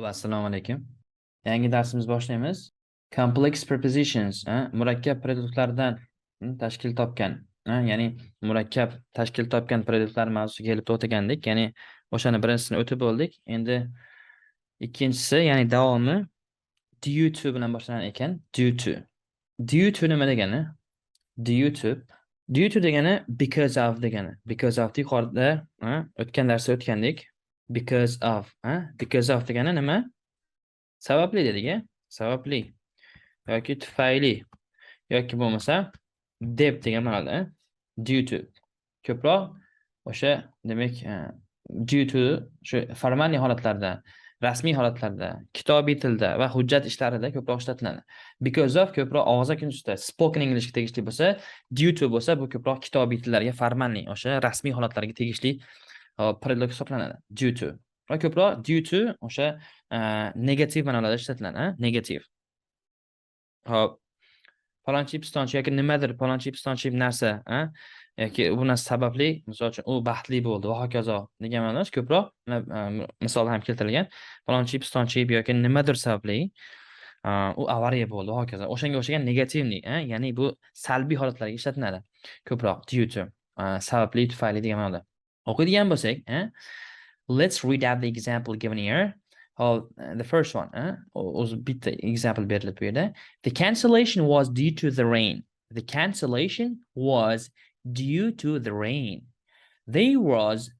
Assalomu alaykum. Yangi darsimiz boshlaymiz. Complex prepositions, murakkab predikatlardan tashkil topgan, ya'ni murakkab tashkil topgan predikatlar mavzusiga kelib to'xtagandik. Ya'ni o'shani birinchisini o'tib bo'ldik. Endi ikkinchisi, ya'ni davomi due to bilan boshlanar ekan. Due to. Due to nima degani? Due to. Due to degani because of degani. Because of yuqorida o'tgan darsda o'tgandik. Because of, because of degani nima? Sababli dedik-a? Sababli yoki tufayli yoki bo'lmasa deb degan ma'noda, due to. Ko'proq o'sha demak due to shu formal holatlarda, rasmiy holatlarda, kitobiy tilda va hujjat ishlarida ko'proq ishlatiladi. Because of ko'proq og'zaki kunusda, spoken Englishga tegishli bo'lsa, due to bo'lsa bu ko'proq kitobiy tillarga, formal o'sha rasmiy holatlarga tegishli predikat hisoblanadi. Due to. Va ko'proq due to o'sha negativ ma'nolarda ishlatiladi, negativ. Hop. Falonchi pistonchi yoki nimadir falonchi pistonchi narsa, yoki bu narsa sababli, misol uchun u baxtli bo'ldi va hokazo degan ma'noda ko'proq misol ham keltirilgan. Falonchi pistonchi yoki nimadir sababli u avariya bo'ldi va hokazo. O'shanga o'xshagan negativni, ya'ni bu salbiy holatlarga ishlatiladi. Ko'proq due to, sababli, tufayli degan ma'noda. O'qiydigan bo'lsak, let's read out the example given here. The first one, o'zi bitta example berilib bu yerda. The cancellation was due to the rain. The cancellation was due to the rain. There was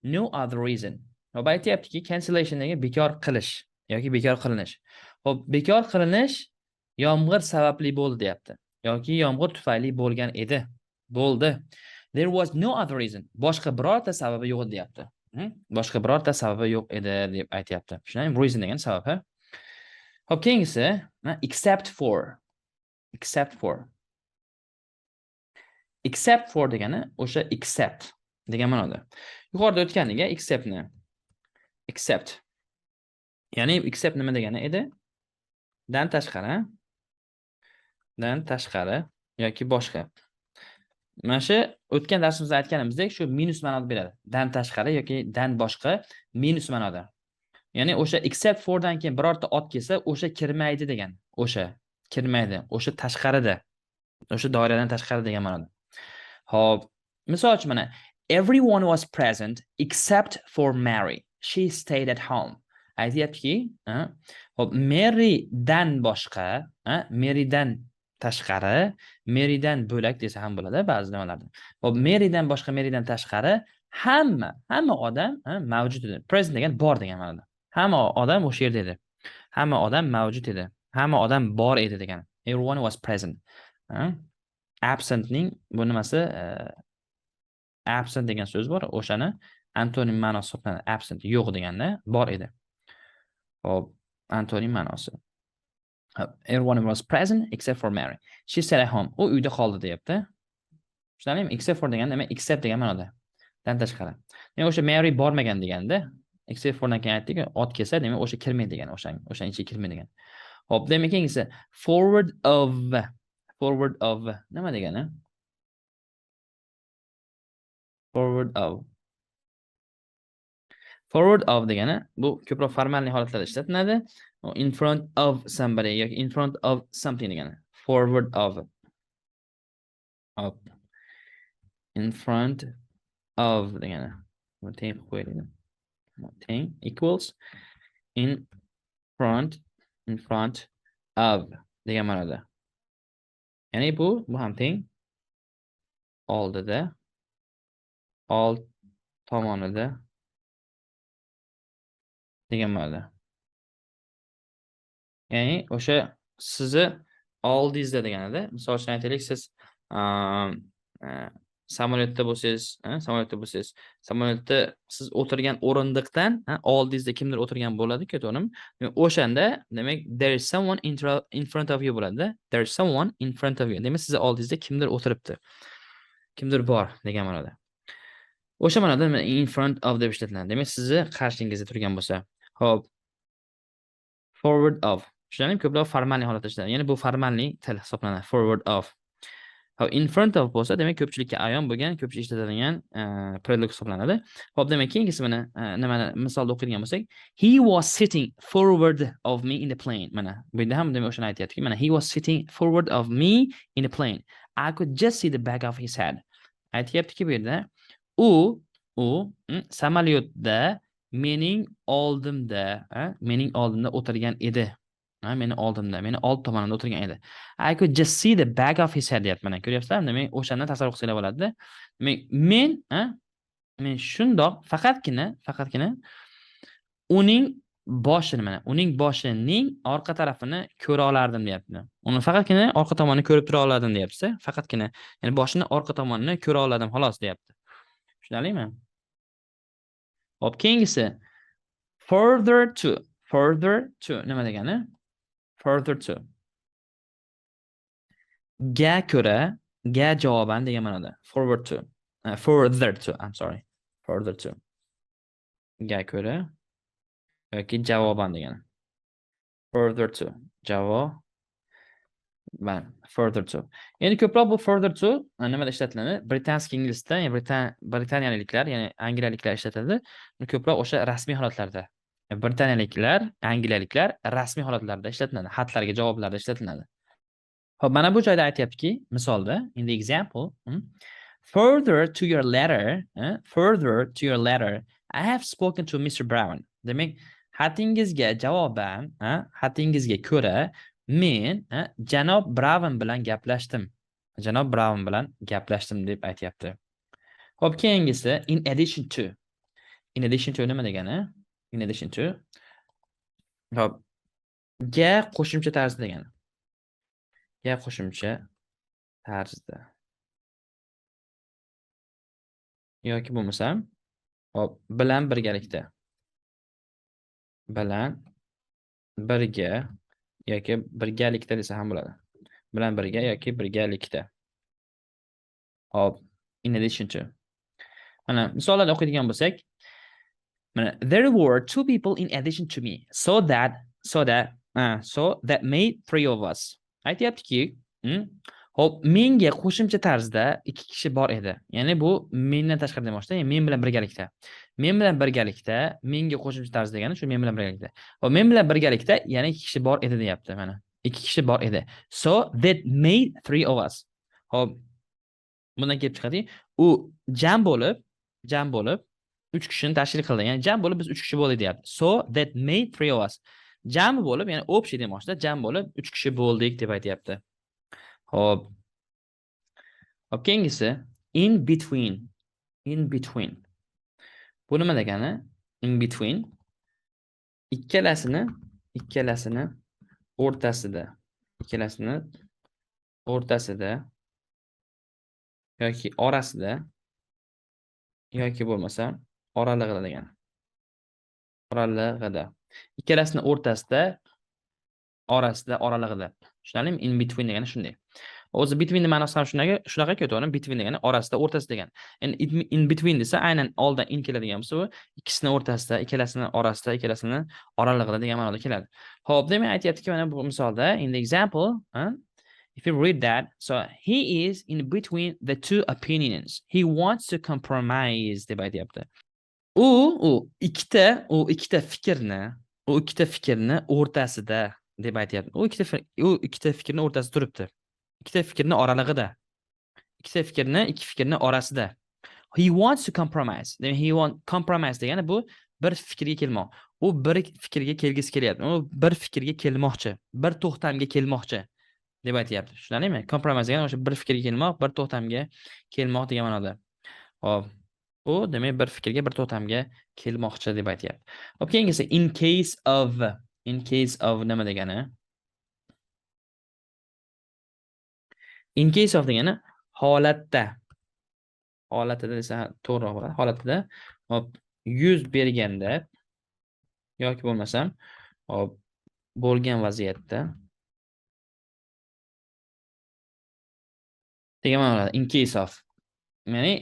no other reason. Hop, aytayaptiki cancellation degan bekor qilish yoki bekor qilinish. Hop, bekor qilinish yomg'ir sababli bo'ldi deyapti yoki yomg'ir tufayli bo'lgan edi. Bo'ldi. There was no other reason. Boshqa birorta sababi yo'q deyapti. Boshqa birorta sababi yo'q edi deb aytayapti. Shunday reason degan sabab. Hop, keyingisi except for. Except for. Except for degani o'sha except degan ma'noda. Yuqorida o'tganiga exceptni. Except. Ya'ni except nima degani edi? Dan tashqari. Dan tashqari yoki boshqa. Mana shu o'tgan darsimizda aytganimizdek, shu minus ma'noda beradi. Dan tashqari yoki dan boshqa minus ma'noda. Ya'ni o'sha except for dan keyin birorta ot kelsa, o'sha kirmaydi degan. O'sha kirmaydi, o'sha tashqarida. O'sha doiradan tashqari degan ma'noda. Hop, misol uchun mana everyone was present except for Mary. She stayed at home. Aytayaptiki, hop, Mary dan boshqa, Mary dan tashqari, Marydan bo'lak desa ham bo'ladi ba'zi nimalarda. Hop, Marydan boshqa, Marydan tashqari hamma odam mavjud edi. Present degan bor degan ma'noda. Hamma odam o'sha yerda edi. Hamma odam mavjud edi. Hamma odam bor edi degan. Everyone was present. Absentning bu nimasi? Absent degan so'z bor, o'shani antonim ma'nosi hisoblanadi. Absent yo'q deganda bor edi. Hop, antonim ma'nosi. Everyone was present except for Mary. She stayed at home. U uyda qoldi deyapti. Tushunarlimi? Except for degan nima? Except degan ma'noda. Dan tashqari. Ya'ni o'sha Mary bormagan deganda, except for dan keyin aytdik, ot kelsa, demak o'sha kirmaydi degan, o'shaning ichiga kirmaydi degan. Hop, demak keyingisi forward of. Forward of nima degani? Forward of. Forward of degani bu ko'proq formal holatlarda ishlatiladi. In front of somebody yoki in front of something degani. Forward of. Up. In front of degani. Thing qo'yiladi. Thing equals in front of degan ma'noda. Ya'ni bu ham teng oldida, old tomonida degan ma'noda. Ya'ni o'sha sizni oldingizda deganida, misol uchun aytaylik, siz samolyotda bo'lsangiz, samolyotda siz o'tirgan o'rindiqdan oldingizda kimdir o'tirgan bo'ladi-ku, to'g'rimi? O'shanda demak there is someone in front of you bo'ladi. There is someone in front of you. Demak sizni oldingizda kimdir o'tiribdi. Kimdir bor degan ma'noda. O'sha ma'noda in front of deb ishlatiladi. Demak sizni qarshingizda turgan bo'lsa. Xo'p. Forward of. Tushunarlimi? Ko'proq formal holatda ishlanadi. Ya'ni bu formal til hisoblanadi. Forward of. Hop, in front of bo'lsa, demak ko'pchilikka ayon bo'lgan, ko'pchilik ishlatadigan predlog hisoblanadi. Hop, demak keyingisi mana nimani misolda o'qiydigan bo'lsak, he was sitting forward of me in the plane. Mana bu yerda ham demak o'shani aytyaptiki, mana he was sitting forward of me in the plane. I could just see the back of his head. Aytyaptiki bu yerda u samolyotda mening oldimda o'tirgan edi. Meni oldimda, meni old tomonimda o'tirgan edi. I could just see the back of his head deyapti. Mana ko'ryapsizlarmi? Demak, o'shani tasavvur qilsanglar bo'ladi. Demak, men shundoq faqatgina uning boshining orqa tarafini ko'ra olardim deyapti. Uni faqatgina orqa tomonini ko'rib tura olardim deyapti. Faqatgina, ya'ni boshini orqa tomonini ko'ra oldim xolos deyapti. Tushunarlimi? Hop, keyingisi further to nima degani? Further to ga ko'ra, ga javoban degan ma'noda. Further to, I'm sorry. Further to ga ko'ra yoki javoban degani. Further to javoban, further to. Endi ko'proq bu further to nimada ishlatiladi? Britanskiy inglizda, ya'ni britaniyaliklar, ya'ni angliyaliklar ishlatadi. Ko'proq o'sha rasmiy holatlarda. Britaniyaliklar, angliyaliklar rasmiy holatlarda ishlatiladi, xatlarga javoblarda ishlatiladi. Hop, mana bu joyda aytyaptiki, misolda, in the example, further to your letter, I have spoken to Mr. Brown. Demak, xatingizga javoban, xatingizga ko'ra, men janob Brown bilan gaplashdim. Janob Brown bilan gaplashdim deb aytyapti. Hop, keyingisi in addition to. In addition to nima degani? In addition to. Hop, ga qo'shimcha tarzda degani. Ga qo'shimcha tarzda. Yoki bo'lmasa, hop, bilan birgalikda. Bilan birga yoki birgalikda desa ham bo'ladi. Bilan birga yoki birgalikda. Hop, in addition to. Mana misollarni o'qiydigan bo'lsak, mana there were two people in addition to me, so that made three of us. Aytyaptiki, hop, menga qo'shimcha tarzda ikki kishi bor edi. Ya'ni bu mendan tashqari demoqda, ya'ni men bilan birgalikda. Men bilan birgalikda, menga qo'shimcha tarz degani shu men bilan birgalikda. Hop, men bilan birgalikda, ya'ni ikki kishi bor edi deyapti mana. Ikki kishi bor edi. So that made three of us. Hop, bundan kelib chiqadi, u jam bo'lib 3 kishini tashkil qildi. Ya'ni jam bo'lib biz 3 kishi bo'ldik deyapti. So that made three of us. Jam bo'lib, ya'ni общий demoqda, jam bo'lib 3 kishi bo'ldik deb aytyapti. Hop. Hop, keyingisi in between. Bu nima degani? In between ikkalasini o'rtasida yoki orasida yoki bo'lmasa oralig'ida degani. Oralig'ida. Ikkalasini o'rtasida, orasida, oralig'ida. Tushunarlimi? In between degani shunday. O'zi between ma'nosi ham shunaqa-ku, to'g'rimi? Between degani orasida, o'rtasida degani. Endi in between desa, aynan oldin in keladigan bo'lsa, u ikkisini o'rtasida, ikkalasini orasida, ikkalasini oralig'ida degan ma'noda keladi. Xo'p, demak aytayaptiki, mana bu misolda in the example, if you read that, so he is in between the two opinions. He wants to compromise deb aytayapti. U ikkita fikrni o'rtasida deb aytayapti. U ikkita fikrni o'rtasida turibdi. Ikkita fikrni oralig'ida. Ikki fikrni orasida. He wants to compromise. Compromise degani bu bir fikrga kelmoq. U bir fikrga kelgisi kelyapti. U bir fikrga kelmoqchi, bir to'xtamga kelmoqchi deb aytayapti. Tushunarlimi? Compromise degani o'sha bir fikrga kelmoq, bir to'xtamga kelmoq degan ma'noda. Hop. U demak bir fikrga, bir to'xtamga kelmoqchi deb aytayapti. Hop, keyingisi in case of nima degani? In case of degani holatda desa to'g'riroq bo'ladi. Holatda hop yuz berganda yoki bo'lmasam hop bo'lgan vaziyatda degan ma'noda in case of. Ya'ni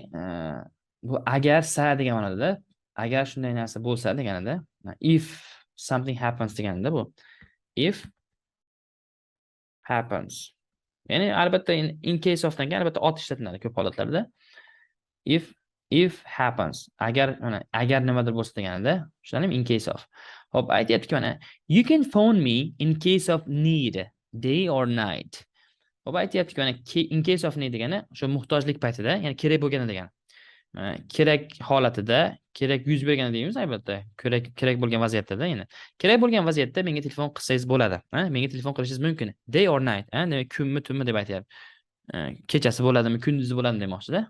bu agar sa degan ma'noda, agar shunday narsa bo'lsa deganida, if something happens deganida bu. If happens. Ya'ni albatta in case of'dan keyin albatta ot ishlatiladi ko'p holatlarda. If if happens. Agar nimadir bo'lsa deganida, tushunarlimi? In case of. Hop, aytayaptiki mana you can phone me in case of need, day or night. Hop, aytayaptiki mana in case of need degani o'sha muhtojlik paytida, ya'ni kerak bo'lganda degani. Kerak holatida, kerak yuz berganda deymiz albatta. Kerak bo'lgan vaziyatda, ya'ni kerak bo'lgan vaziyatda menga telefon qilsangiz bo'ladi. Menga telefon qilishingiz mumkin. Day or night, demak kunmi, tunmi deb aytyapti. Kechasi bo'ladimi, kunduzi bo'ladimi demoqchida.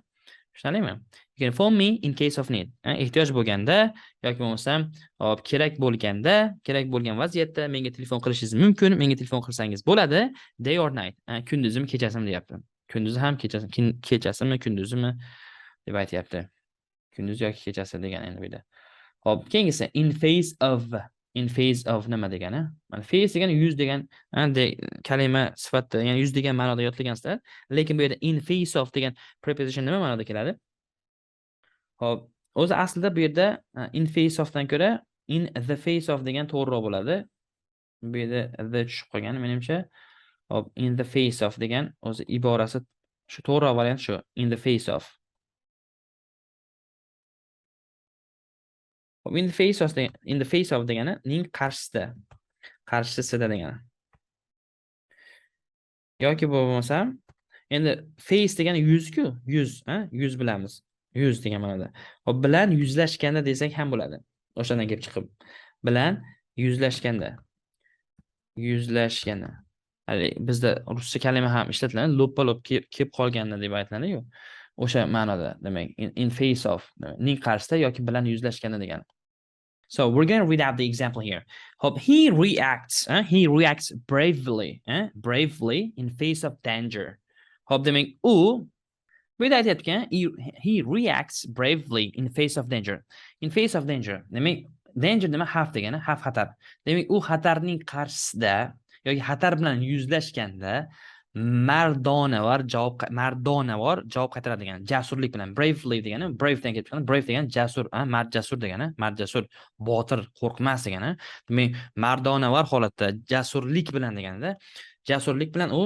Tushunarlimi? You can phone me in case of need. Ehtiyoj bo'lganda yoki bo'lmasam, hop, kerak bo'lgan vaziyatda menga telefon qilishingiz mumkin, menga telefon qilsangiz bo'ladi. Day or night. Kunduzimi, kechasimi deyapti. Kunduzi ham, kechasimi, kunduzimi deb aytyapti. Kunduz yoki kechasi degan endi bu yerda. Hop, keyingisi in face of. In face of nima degani? Mana face degani yuz degan kalima sifatida, ya'ni yuz degan ma'noda yodlagansizlar. Lekin bu yerda in face of degan preposition nima ma'noda keladi? Hop, o'zi aslida bu yerda in face ofdan ko'ra in the face of degan to'g'riroq bo'ladi. Bu yerda the tushib qolgan menimcha. Hop, in the face of degan o'zi iborasi shu to'g'riroq variant shu. In the face of. In the face of degani ning qarshisida degani. Yoki bo'lmasa, endi face degani yuz-ku, yuz bilamiz. Yuz degan ma'noda. Hop, bilan yuzlashganda desak ham bo'ladi. O'shandan kelib chiqib. Bilan yuzlashganda. Hali bizda ruscha kalima ham ishlatiladi. Lo'ppa-lo'p kelib qolganda deb aytiladi-ku. O'sha ma'noda, demak, in face of, ning qarshisida yoki bilan yuzlashganda degani. So we're going to read out the example here. Hope he reacts bravely in face of danger. Hope demak u bu yerda aytayotgan he reacts bravely in face of danger. In face of danger. Demak danger nima? Xavf degani, xavf xatar. Demak u xatarning qarshisida yoki xatar bilan yuzlashganda mardonavor javob qaytaradi degani. Jasurlik bilan bravely degani, brave degan kelib chiqadi. Brave degani jasur, mard jasur degani, mard jasur, botir, qo'rqmas degani. Demak, mardonavor holatda jasurlik bilan deganida, jasurlik bilan u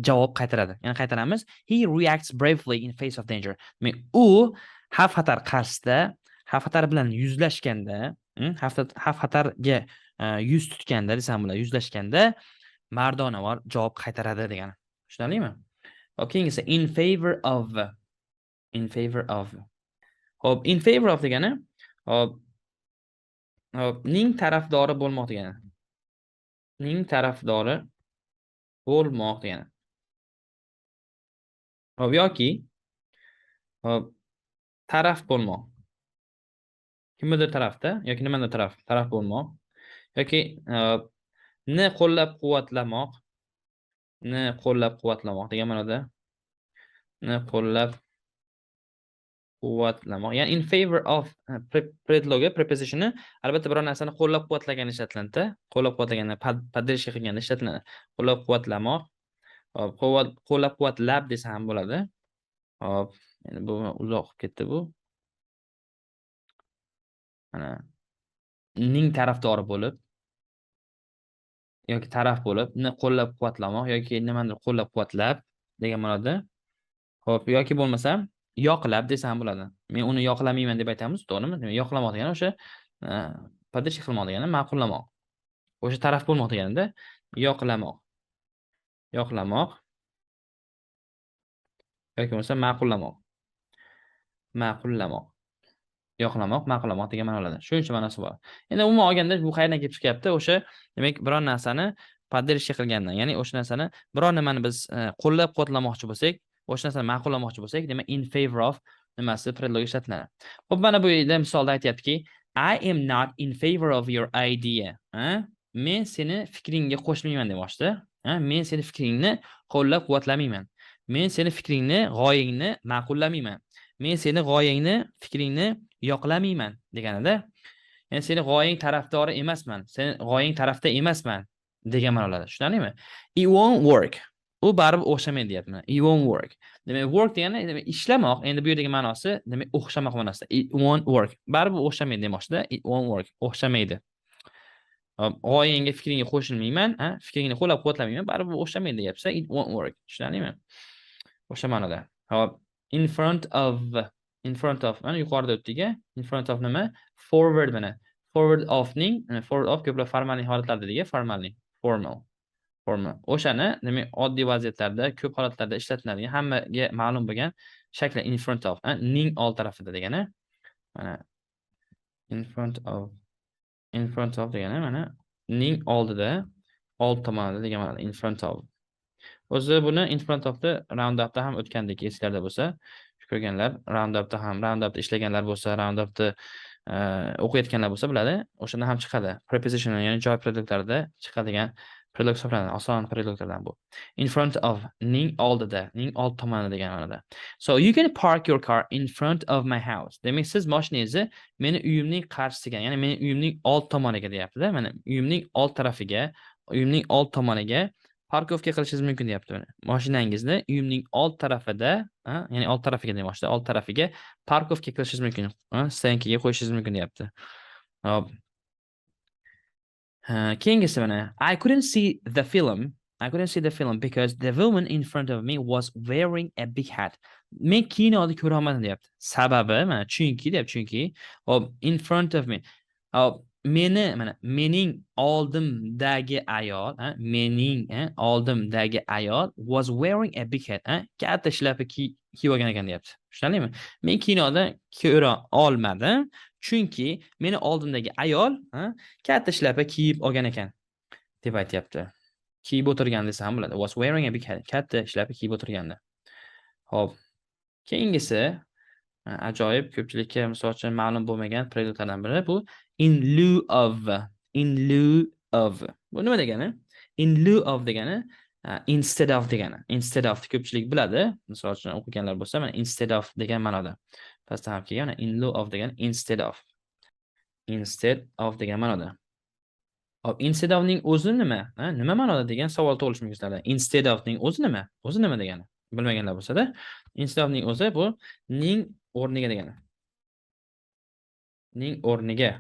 javob qaytaradi. Ya'ni qaytaramiz. He reacts bravely in face of danger. Demak, u xavf-xatar qarshisida, xavf-xatar bilan yuzlashganda, xavf-xatarga yuz tutganda desam bo'ladi, yuzlashganda mardonavor javob qaytaradi degani. Tushunarlimi? Keyingisi in favor of. In favor of. Hop, in favor of degani, hop, ning tarafdori bo'lmoq degani. Ning tarafdori bo'lmoq degani. Hop, yoki hop, taraf bo'lmoq. Kimdir tarafda yoki nimadir taraf bo'lmoq yoki ni qo'llab-quvvatlamoq degan ma'noda. Ni qo'llab-quvvatlamoq. Ya'ni in favor of predlogi, prepositioni albatta biror narsani qo'llab-quvvatlaganda ishlatiladi. Qo'llab-quvvatlaganda, поддержка qilganda ishlatiladi. Qo'llab-quvvatlamoq. Hop, qo'llab-quvvatlab desa ham bo'ladi. Hop, endi bu uzoq qilib ketdi bu. Mana ning tarafdori bo'lib yoki taraf bo'lib, ni qo'llab-quvvatlamoq yoki nimanidir qo'llab-quvvatlab degan ma'noda. Xo'p, yoki bo'lmasa yoqlab desa ham bo'ladi. Men uni yoqlamayman deb aytamiz, to'g'rimi? Demak, yoqlamoq degani o'sha поддержка qilmoq degani, ma'qullamoq. O'sha taraf bo'lmoq deganida yoqlamoq. Yoqlamoq yoki bo'lmasa ma'qullamoq. Ma'qullamoq. Yoqlamoq, ma'qullamoq degan ma'nolarda. Shuncha ma'nosi bor. Endi umuman olganda bu qayerdan kelib chiqyapti? O'sha demak biror narsani поддержка qilgandan, ya'ni o'sha narsani biror nimani biz qo'llab-quvvatlamoqchi bo'lsak, o'sha narsani ma'qullamoqchi bo'lsak, demak in favor of nimasi predlog ishlatiladi. Xo'p, mana bu yerda misolda aytayaptiki, I am not in favor of your idea. Men seni fikringga qo'shilmayman demoqchi. Men seni fikringni qo'llab-quvvatlamayman. Men seni fikringni, g'oyangni ma'qullamayman. Men seni g'oyangni, fikringni yoqlamayman deganida, ya'ni seni g'oyang tarafdori emasman, seni g'oyang tarafda emasman degan ma'nolarda. Tushunarlimi? It won't work. U baribir o'xshamaydi deyapman. It won't work. Demak, work degani demak ishlamoq. Endi bu yerdagi ma'nosi demak o'xshamoq ma'nosida. It won't work. Baribir o'xshamaydi demoqchida. It won't work. O'xshamaydi. g'oyangga fikringga qo'shilmayman, fikringni qo'llab-quvvatlamayman, baribir o'xshamaydi deyapsa, it won't work. Tushunarlimi? O'sha ma'noda. Hop, in front of, mana yuqorida o'tdik-a. In front of nima? Forward mana. Forward of-ning, forward of ko'plab formalning holatlaridagi formalning, formal. O'shani, demak, oddiy vaziyatlarda, ko'p holatlarda ishlatiladigan, hammaga ma'lum bo'lgan shakli in front of, ning old tarafida degani. Mana in front of degani mana ning oldida, old tomonida degan ma'noda in front of. O'zi buni in front of the round upda ham o'tgandik, eslarda bo'lsa, ko'rganlar, round upda ishlaganlar bo'lsa, round upda o'qiyotganlar bo'lsa biladi, o'shanda ham chiqadi. Preposition, ya'ni joy predikatlarida chiqadigan predikat hisoblanadi. Oson predikatlardan bu. In front of, ning oldida, ning old tomonida degan ma'noda. So you can park your car in front of my house. Demak, siz mashinangizni meni uyimning qarshisiga, ya'ni meni uyimning old tomoniga deyapti-da. Mana uyimning old tarafiga, uyimning old tomoniga parkovka qilishingiz mumkin deyapti buni. Mashinangizni uyimning old tarafida, ya'ni old tarafiga demoqchi, old tarafiga parkovka qilishingiz mumkin. Stankiga qo'yishingiz mumkin deyapti. Hop. Keyingisi mana I couldn't see the film because the woman in front of me was wearing a big hat. Men kinoni ko'ra olmadim deyapti. Sababi mana chunki deyapti, chunki hop in front of me. Hop mening oldimdagi ayol, oldimdagi ayol was wearing a big hat, katta shlapa kiyib olgan ekan deyapti. Tushunarlimi? Men kinoda ko'ra olmadim, chunki meni oldimdagi ayol, katta shlapa kiyib olgan ekan deb aytayapti. Kiyib o'tirgan desa ham bo'ladi. Was wearing a big hat, katta shlapa kiyib o'tirganda. Xo'p. Keyingisi ajoyib, ko'pchilikka misol uchun ma'lum bo'lmagan predikatlardan biri bu in lieu of. In lieu of. Bu nima degani? In lieu of degani instead of degani. Instead of ko'pchilik biladi. Misol uchun o'qiganlar bo'lsa, mana instead of degan ma'noda. Pastda ham kelgan, in lieu of degani instead of. Instead of degan ma'noda. Hop, instead of ning o'zi nima? Nima ma'noda degan savol tug'ilishi mumkin sizlarda. Instead of ning o'zi nima? O'zi nima degani? Bilmaganlar bo'lsa-da, instead of ning o'zi bu ning o'rniga degani. Ning o'rniga.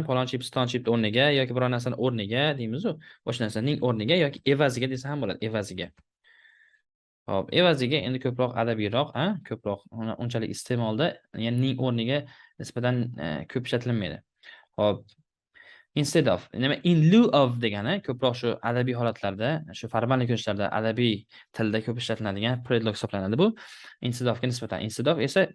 Palonchi pistonchi o'rniga yoki biror narsani o'rniga deymiz-ku. O'sha narsaning o'rniga yoki evaziga desa ham bo'ladi, evaziga. Hop, evaziga endi ko'proq adabiyroq, ko'proq unchalik iste'molda, ya'ni ning o'rniga nisbatan ko'p ishlatilmaydi. Hop, instead of, nima in lieu of degani ko'proq shu adabiy holatlarda, shu formal ko'rinishlarda, adabiy tilda ko'p ishlatiladigan predlog hisoblanadi bu. Instead ofga nisbatan. Instead of esa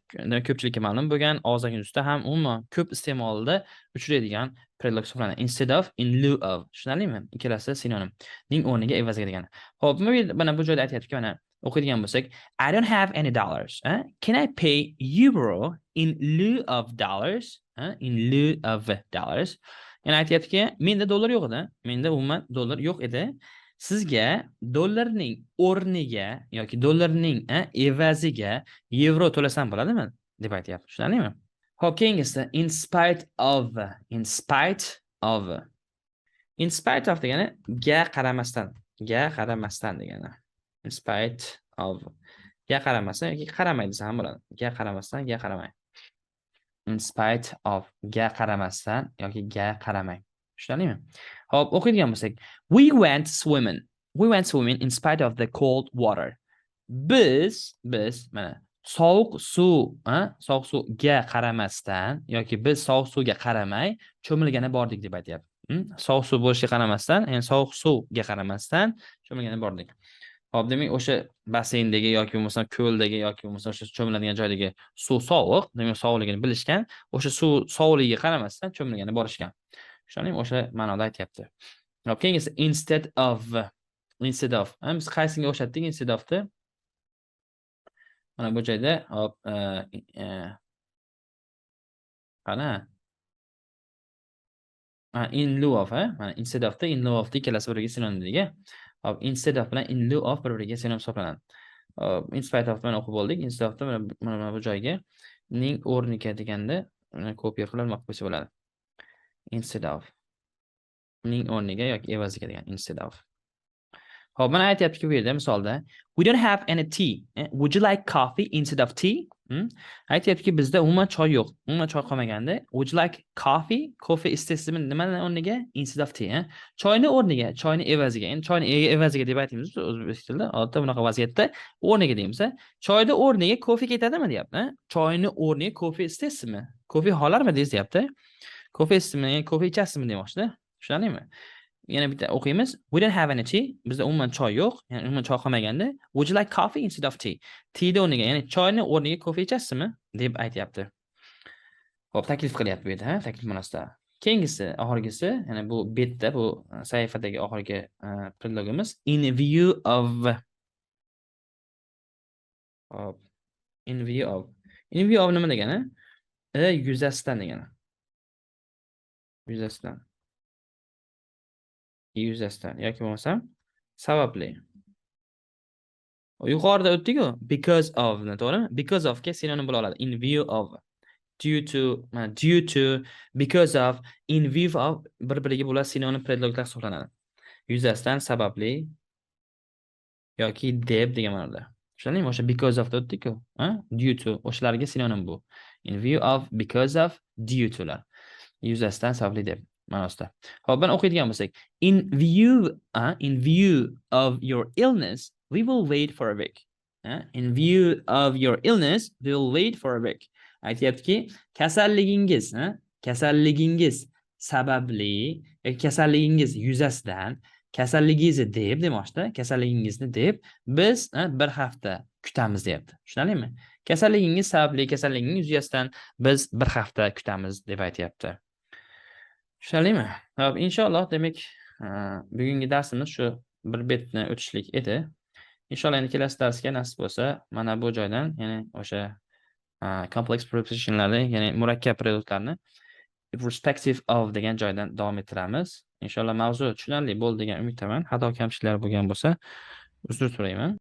ko'pchilikka ma'lum bo'lgan og'zaki ham umuman ko'p iste'molda uchraydigan predlog hisoblanadi. Instead of, in lieu of. Tushunarlimi? Ikkalasi sinonim. Ning o'rniga evaziga degani. Xo'p, mana bu joyda aytayapti-ki, mana o'qiydigan bo'lsak, I don't have any dollars. Can I pay euro in lieu of dollars? In lieu of dollars. Ya'ni aytayaptiki, menda dollar yo'q edi. Menda umuman dollar yo'q edi. Sizga dollarning o'rniga yoki dollarning evaziga yevro to'lasam bo'ladimi deb aytayapti. Tushunarlimi? Xo'p, keyingisi in spite of. In spite of. In spite of degani ga qaramasdan. Ga qaramasdan degani. In spite of. Ga qaramasdan yoki qaramay desa ham bo'ladi. Ga qaramasdan, ga qaramay. In spite of, ga qaramasdan yoki ga qaramay. Tushunarlimi? Hop, o'qiydigan bo'lsak, we went swimming in spite of the cold water. Biz mana sovuq suvga qaramasdan yoki biz sovuq suvga qaramay cho'milgani bordik deb aytayapti. Sovuq suv bo'lishiga qaramasdan, ya'ni sovuq suvga qaramasdan cho'milgani bordik. Hop, demak, o'sha basseyndagi yoki bo'lmasa ko'ldagi yoki bo'lmasa o'sha cho'miladigan joydagi suv sovuq, demak, sovuqligini bilishgan, o'sha suv sovuqligiga qaramasdan cho'milgani borishgan. Tushunarlimi? O'sha ma'noda aytayapti. Hop, keyingisi instead of. Instead of. Biz qaysiga o'xshatdik instead of-ni? Mana bu joyda hop, qana? In lieu of, mana instead of-da, in lieu of-da ikkalasi bir-biriga sinonimligi. Hop, instead of bilan in lieu of bir-biriga sinonim hisoblanadi. In spite of bilan o'qib bo'ldik. Instead of mana bu joyga ning o'rniga deganda kopiya qilib olmoq bo'lsa bo'ladi. Instead of. Ning o'rniga yoki evaziga degan instead of. Hop, mana aytyaptiki bu yerda misolda we don't have any tea. Would you like coffee instead of tea? Aytyaptiki bizda umuman choy yo'q. Umuman choy qolmaganda. Would you like coffee? Coffee istaysizmi? Nimani o'rniga? Instead of tea. Choyni o'rniga, choyni evaziga. Endi choyni evaziga deb aytamiz o'zbek tilida. Odatda bunaqa vaziyatda o'rniga deymiz. Choyni o'rniga kofe ketadimi deyapti. Choyni o'rniga kofe istaysizmi? Kofe xohlarmidingiz deyapti. Kofe istaysizmi? Kofe ichasizmi demoqchida. Tushunarlimi? Yana bitta o'qiymiz. We don't have any tea. Bizda umuman choy yo'q. Ya'ni umuman choy qolmaganda. Would you like coffee instead of tea? Tea'ni o'rniga, ya'ni choyni o'rniga kofe ichasizmi deb aytyapti. Xo'p, taklif qilyapti bu yerda, taklif ma'nosida. Keyingisi, oxirgisi, ya'ni bu betda, bu sahifadagi oxirgi predlogimiz in view of. Hop, in view of. In view of nima degani? Yuzasidan degani. Yuzasidan. Yuzasidan yoki bo'lmasam sababli. Yuqorida o'tdik-ku, because of, to'g'rimi? Because of ga sinonim bo'la oladi. In view of, due to, because of, in view of bir-biriga bo'lgan sinonim predloglar hisoblanadi. Yuzasidan, sababli yoki deb degan ma'noda. Tushundingmi? O'sha because of o'tdik-ku, due to o'shalarga sinonim bu. In view of, because of, due to lar. Yuzasidan, sababli deb ma'nosida. Xo'p, buni o'qiydigan bo'lsak, in view of your illness, we will wait for a week. In view of your illness, we will wait for a week. Aytyaptiki, kasalligingiz sababli, kasalligingiz yuzasidan, kasalligingizni deb demoqchida, kasalligingizni deb biz bir hafta kutamiz deyapti. Tushunarlimi? Kasalligingiz sababli, kasalligingiz yuzasidan biz bir hafta kutamiz deb aytyapti. Tushunarlimi? Hop, inshaalloh demak, bugungi darsimiz shu bir betni o'tishlik edi. Inshaalloh endi kelasi darsga nasib bo'lsa, mana bu joydan, ya'ni o'sha complex prepositionlarni, ya'ni murakkab preludelarni irrespective of degan joydan davom ettiramiz. Inshaalloh mavzu tushunarli bo'ldi degan umiddaman. Xato kamchiliklar bo'lgan bo'lsa, uzr so'rayman.